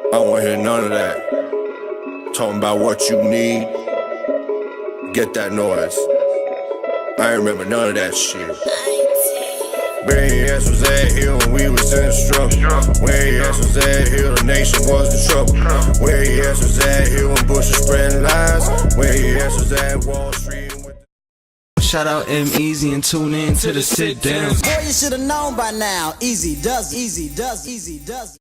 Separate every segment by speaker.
Speaker 1: I don't wanna hear none of that. Talking about what you need. Get that noise. I ain't remember none of that shit. Where your ass was at here when we was in the struggle. Where your ass was at here, the nation was the trouble. Where your ass was at here when Bush was spreading lies. Where your ass was at Wall Street with
Speaker 2: Shout out EmEz and tune in to the sit down.
Speaker 3: Boy, you should have known by now. Easy does, easy does, easy does.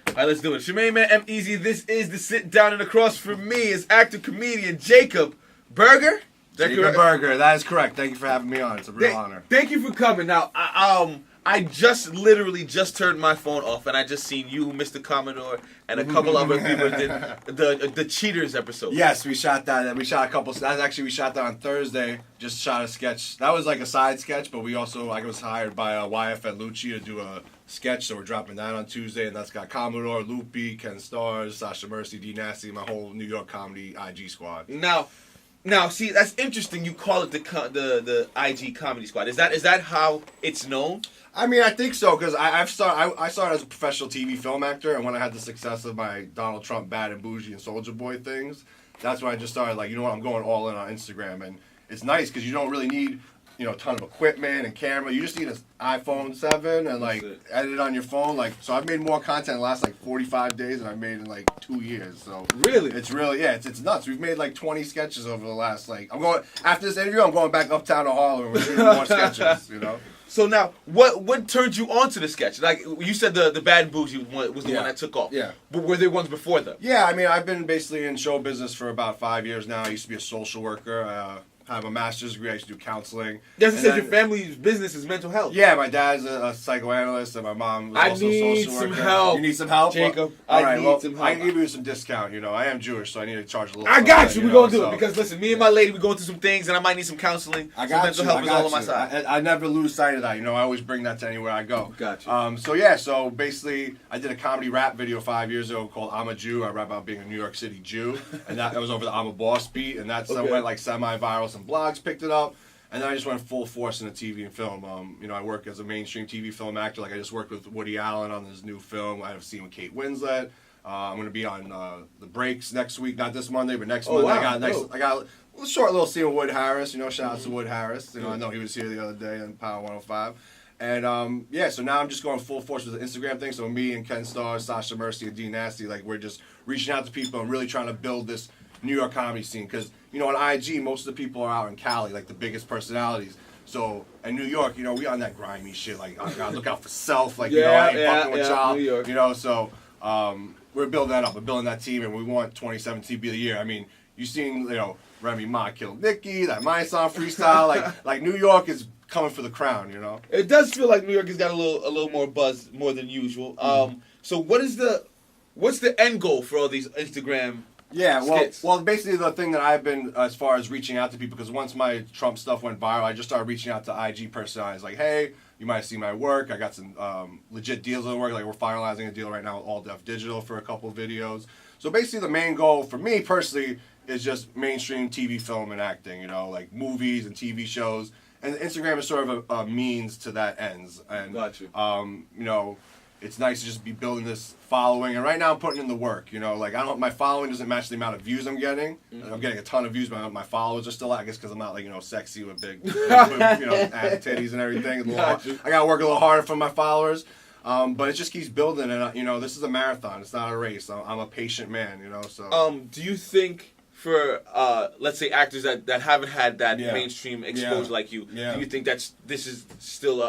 Speaker 4: Alright, let's do it. Shemaine Man, EmEz. This is the sit down, and across from me is actor comedian Jacob Berger.
Speaker 5: Jacob Berger, that is correct. Thank you for having me on. It's a real honor.
Speaker 4: Thank you for coming. Now, I just literally turned my phone off, and I just seen you, Mr. Commodore, and a couple other people did the Cheaters episode.
Speaker 5: Yes, we shot that. We shot a couple. We shot that on Thursday. Just shot a sketch. That was like a side sketch, but we also, I was hired by YF at Lucci to do a sketch, so we're dropping that on Tuesday, and that's got Commodore, Loopy, Ken Stars, Sasha Mercy, D Nasty, my whole New York comedy IG squad.
Speaker 4: Now, see, that's interesting. You call it the IG comedy squad. Is that how it's known?
Speaker 5: I mean, I think so, because I started as a professional TV film actor, and when I had the success of my Donald Trump Bad and Bougie and Soldier Boy things, that's when I just started, like, you know what, I'm going all in on Instagram, and it's nice because you don't really need, a ton of equipment and camera. You just need an iPhone 7 and, like, edit it on your phone. Like, so I've made more content in the last, like, 45 days than I've made in, like, 2 years. So
Speaker 4: really?
Speaker 5: It's really, yeah, it's nuts. We've made, like, 20 sketches over the last, like, after this interview, I'm going back uptown to Harlem and we're doing more sketches,
Speaker 4: So now, what turned you on to the sketch? Like, you said the Bad and Bougie was the one that took off.
Speaker 5: Yeah.
Speaker 4: But were there ones before them?
Speaker 5: Yeah, I mean, I've been basically in show business for about 5 years now. I used to be a social worker. I have a master's degree. I used to do counseling.
Speaker 4: Yes, it says your family's business is mental health.
Speaker 5: Yeah, my dad's a psychoanalyst, and my mom was also a social worker.
Speaker 4: I need some help.
Speaker 5: You need some help?
Speaker 4: Jacob,
Speaker 5: I
Speaker 4: need some help.
Speaker 5: I can give you some discount, I am Jewish, so I need to charge a little.
Speaker 4: I got you. We're going to do it. Because, listen, me and my lady, we're going through some things, and I might need some counseling.
Speaker 5: I got
Speaker 4: mental help is all on my side.
Speaker 5: I never lose sight of that. I always bring that to anywhere I go.
Speaker 4: Got you.
Speaker 5: So basically, I did a comedy rap video 5 years ago called I'm a Jew. I rap about being a New York City Jew, and that was over the I'm a Boss beat, and that went like semi-viral. Some blogs picked it up. And then I just went full force into TV and film. I work as a mainstream TV film actor. Like, I just worked with Woody Allen on his new film. I have a scene with Kate Winslet. I'm going to be on The Breaks next week. Not this Monday, but next Monday.
Speaker 4: Wow.
Speaker 5: I got a short little scene with Wood Harris. Shout out to Wood Harris. I know he was here the other day on Power 105. And, so now I'm just going full force with the Instagram thing. So me and Ken Stars, Sasha Mercy, and D Nasty, like, we're just reaching out to people and really trying to build this New York comedy scene. Because, on IG, most of the people are out in Cali, like the biggest personalities. So, in New York, we on that grimy shit. Like, I gotta look out for self. Like, I ain't fucking with y'all.
Speaker 4: New York.
Speaker 5: So, we're building that up. We're building that team, and we want 2017 to be the year. I mean, you've seen, Remy Ma killed Nicki, that My Song freestyle. like New York is coming for the crown,
Speaker 4: It does feel like New York has got a little more buzz, more than usual. So what's the end goal for all these Instagram skits?
Speaker 5: Well, basically the thing that I've been, as far as reaching out to people, because once my Trump stuff went viral, I just started reaching out to IG personalities, like, hey, you might have seen my work. I got some legit deals in the work. Like, we're finalizing a deal right now with All Def Digital for a couple of videos. So basically the main goal for me personally is just mainstream TV, film, and acting, like movies and TV shows. And Instagram is sort of a means to that ends. And,
Speaker 4: Got you.
Speaker 5: It's nice to just be building this following, and right now I'm putting in the work. Like, my following doesn't match the amount of views I'm getting. I'm getting a ton of views, but my followers are still, I guess, because I'm not like sexy with big, ass titties and everything. I gotta work a little harder for my followers, but it just keeps building, and this is a marathon. It's not a race. I'm a patient man, So.
Speaker 4: Do you think for let's say actors that haven't had that mainstream exposure like you, do you think this is still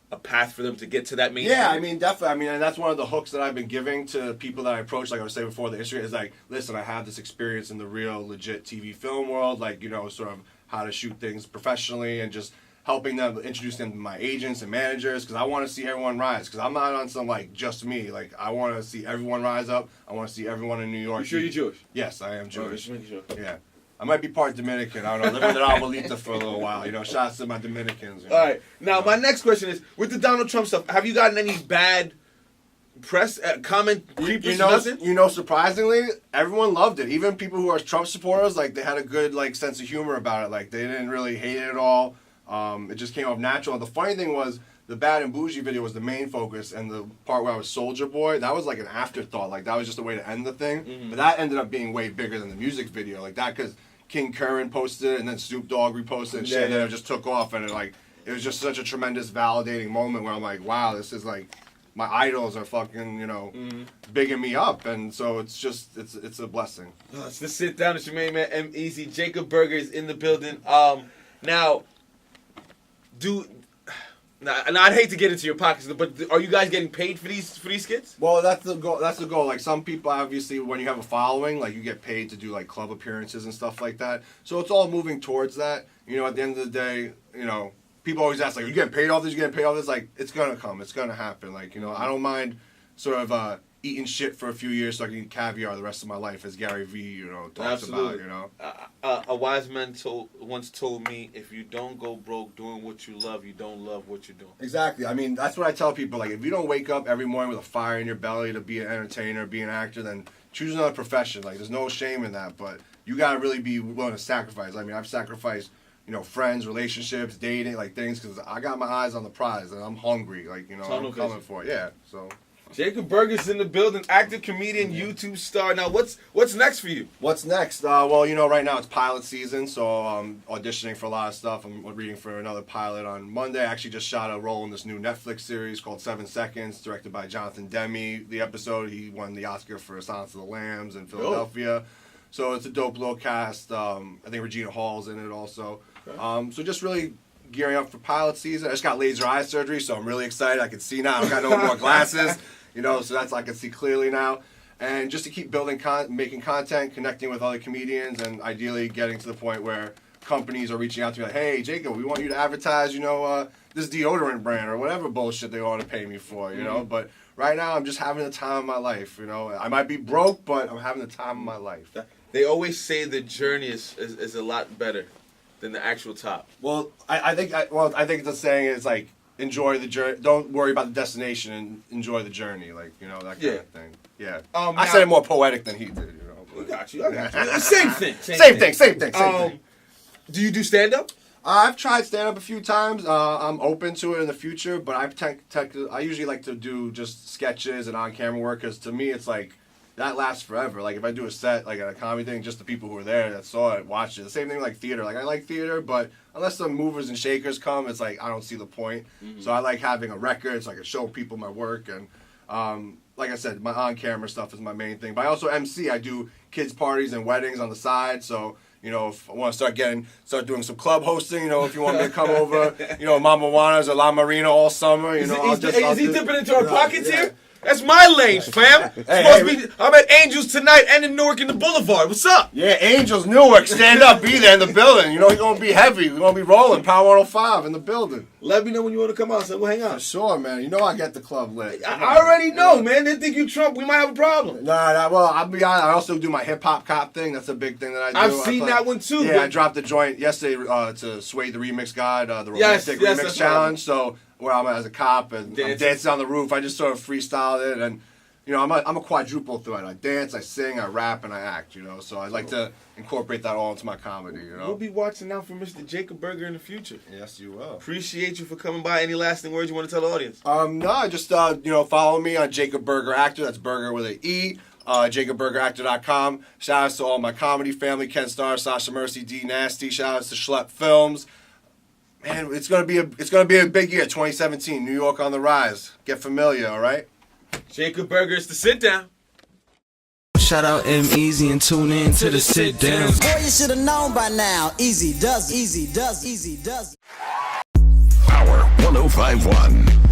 Speaker 4: a path for them to get to that mainstream?
Speaker 5: Yeah, I mean, definitely. I mean, and that's one of the hooks that I've been giving to people that I approach, like I was saying before, the Instagram is like, listen, I have this experience in the real, legit TV film world, like, sort of how to shoot things professionally and just helping them, introduce them to my agents and managers, because I want to see everyone rise, because I'm not on some, like, just me. Like, I want to see everyone rise up. I want to see everyone in New York.
Speaker 4: You sure you're Jewish?
Speaker 5: Yes, I am Jewish.
Speaker 4: Oh, just making sure.
Speaker 5: Yeah. I might be part Dominican. I don't know. Living in Abuelita for a little while. Shout out to my Dominicans.
Speaker 4: All right. Now, my next question is, with the Donald Trump stuff, have you gotten any bad press, comment, creepers, nothing?
Speaker 5: Surprisingly, everyone loved it. Even people who are Trump supporters, like, they had a good, like, sense of humor about it. Like, they didn't really hate it at all. It just came off natural. And the funny thing was, the Bad and Bougie video was the main focus, and the part where I was Soldier Boy, that was like an afterthought. Like, that was just a way to end the thing. Mm-hmm. But that ended up being way bigger than the music video. Like, that, because King Curran posted it, and then Snoop Dogg reposted and shit, and then it just took off, and it was just such a tremendous validating moment where I'm like, wow, this is like, my idols are fucking, bigging me up, and so it's just, it's a blessing.
Speaker 4: It's the sit down. It's your main man, EmEz. Jacob Berger is in the building. Now, and I'd hate to get into your pockets, but are you guys getting paid for these skits?
Speaker 5: Well, that's the goal. That's the goal. Like, some people, obviously, when you have a following, like, you get paid to do like club appearances and stuff like that. So it's all moving towards that. At the end of the day, people always ask, like, are you getting paid off this? You getting paid off this? Like, it's gonna come. It's gonna happen. Like, I don't mind sort of eating shit for a few years so I can eat caviar the rest of my life, as Gary Vee, talks
Speaker 4: Absolutely.
Speaker 5: about.
Speaker 4: A wise man once told me, if you don't go broke doing what you love, you don't love what you're doing.
Speaker 5: Exactly. I mean, that's what I tell people. Like, if you don't wake up every morning with a fire in your belly to be an entertainer, be an actor, then choose another profession. Like, there's no shame in that, but you gotta really be willing to sacrifice. I mean, I've sacrificed, friends, relationships, dating, like, things, because I got my eyes on the prize, and I'm hungry. Like, I'm coming for it. Yeah, so...
Speaker 4: Jacob Berger's in the building, actor, comedian, YouTube star. Now, what's next for you?
Speaker 5: What's next? Well, right now it's pilot season, so I'm auditioning for a lot of stuff. I'm reading for another pilot on Monday. I actually just shot a role in this new Netflix series called 7 Seconds, directed by Jonathan Demme. The episode, he won the Oscar for Silence of the Lambs in Philadelphia. So it's a dope little cast. I think Regina Hall's in it also. Okay. So just really gearing up for pilot season. I just got laser eye surgery, so I'm really excited. I can see now. I don't got no more glasses. So that's, I can see clearly now. And just to keep building, making content, connecting with other comedians, and ideally getting to the point where companies are reaching out to me like, hey, Jacob, we want you to advertise, this deodorant brand or whatever bullshit they want to pay me for, But right now, I'm just having the time of my life, I might be broke, but I'm having the time of my life.
Speaker 4: They always say the journey is a lot better than the actual top.
Speaker 5: Well, I think the saying is like, enjoy the journey. Don't worry about the destination and enjoy the journey. Like, that kind of thing. Yeah. I said it more poetic than he did,
Speaker 4: I got you. Same thing.
Speaker 5: Same thing.
Speaker 4: Do you do stand-up?
Speaker 5: I've tried stand-up a few times. I'm open to it in the future, but I usually like to do just sketches and on-camera work, because to me it's like, that lasts forever. Like, if I do a set, like at a comedy thing, just the people who were there that saw it, watched it. The same thing like theater. Like, I like theater, but unless the movers and shakers come, it's like, I don't see the point. Mm-hmm. So I like having a record so I can show people my work. And like I said, my on-camera stuff is my main thing. But I also MC. I do kids' parties and weddings on the side. So, if I want to start doing some club hosting, if you want me to come over, Mama Juana's or La Marina all summer,
Speaker 4: Is he dipping into our pockets here? That's my lanes, fam. I'm at Angels tonight and in Newark in the Boulevard. What's up?
Speaker 5: Yeah, Angels, Newark. Stand up, be there in the building. He's going to be heavy. We're going to be rolling. Power 105 in the building.
Speaker 4: Let me know when you want to come out, so we'll hang out.
Speaker 5: For sure, man. I get the club lit.
Speaker 4: I already know, man. They think you Trump. We might have a problem.
Speaker 5: Nah, well, I'll be honest. I also do my hip-hop cop thing. That's a big thing that I do.
Speaker 4: I've seen that one, too.
Speaker 5: Yeah, I dropped the joint yesterday to Sway the Remix God, the Romantic Remix Challenge. So, where I'm as a cop and I'm dancing on the roof. I just sort of freestyled it, and I'm a quadruple threat. I dance, I sing, I rap, and I act. So I like to incorporate that all into my comedy.
Speaker 4: We'll be watching out for Mr. Jacob Berger in the future.
Speaker 5: Yes, you will.
Speaker 4: Appreciate you for coming by. Any lasting words you want to tell the audience?
Speaker 5: No, just follow me on Jacob Berger Actor. That's Berger with an E. JacobBergerActor.com. Shout outs to all my comedy family: Ken Starr, Sasha Mercy, D Nasty. Shout outs to Schlepp Films. Man, it's gonna be a big year. 2017, New York on the rise. Get familiar, all right?
Speaker 4: Jacob Berger, it's the sit down.
Speaker 2: Shout out EmEz and tune in to the sit down.
Speaker 3: Boy, you should have known by now. Easy does.
Speaker 6: Power 105.1.